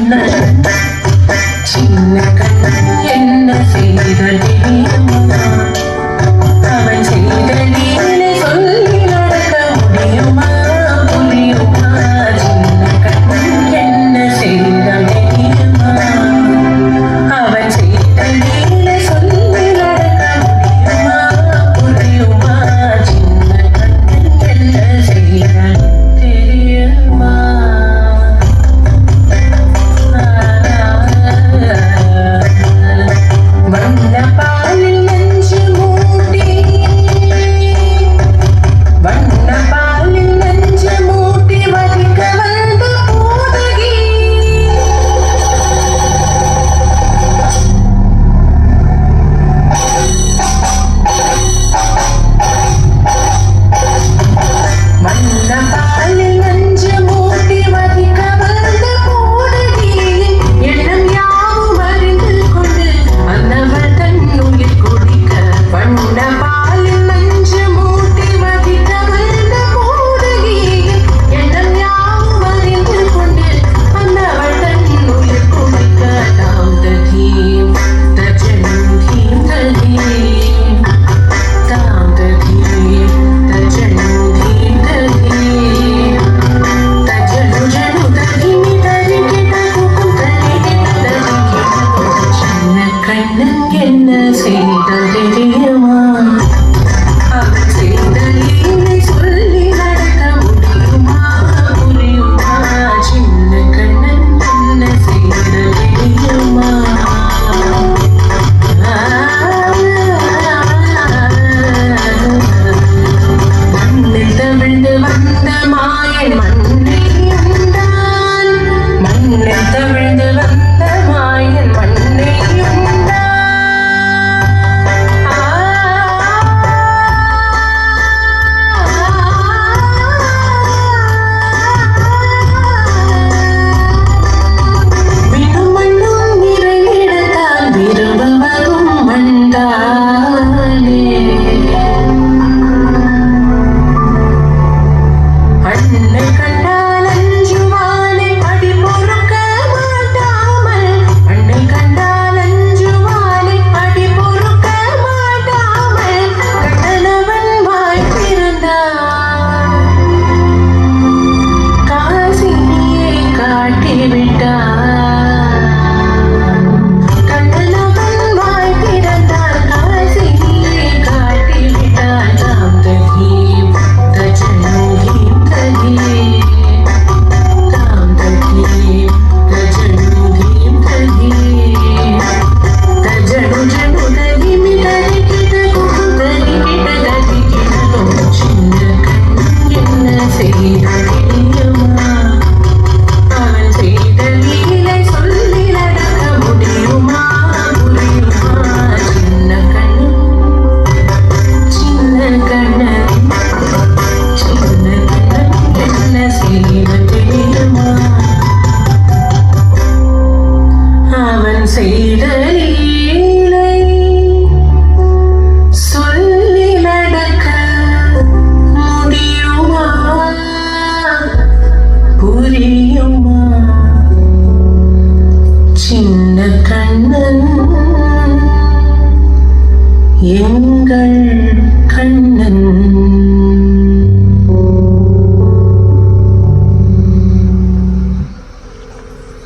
சின்ன கண்ணன் என்ன செய்தல் தெரியுமா? அவன் செய்த லீலை சொல்லி நடக்க முடியுமா புரியுமா? சின்ன கண்ணன் என்ன செய்தல் தெரியுமா? அவன் செய்த லீலை சொல்லி நடக்க முடியுமா புரியுமா? சின்ன கண்ணன் என்ன செய்தல் தெரியுமா? என்ன செய்தல் தெரியுமா? அவன் செய்த லீலை சொல்லி நடக்க முடியுமா புரியுமா? சின்ன கண்ணன் என்ன செய்தல் தெரியுமா? மண்ணில் தவிழ்ந்து வந்த மாயன் மண்ணை உண்டான். மண்ணில் தவிழ்ந்து வந்த மாயன் மண்ணை உண்டான். அன்னை கண்டால் அஞ்சுவானை அடி பொறுக்க மாட்டாமல். அன்னை கண்டால் அஞ்சுவானை அடி பொறுக்க மாட்டாமல். கண்ணனவன் வாய் திறந்தான். காசினியை காட்டிவிட்டான். கண்ணனவன் வாய் திறந்தான். காசினியை காட்டிவிட்டான். தாம் தகீம் தஜனுகீம் செய்த லீலை சொல்லி நடக்க முடியுமா புரியுமா? சின்ன கண்ணன் எங்கள் கண்ணன்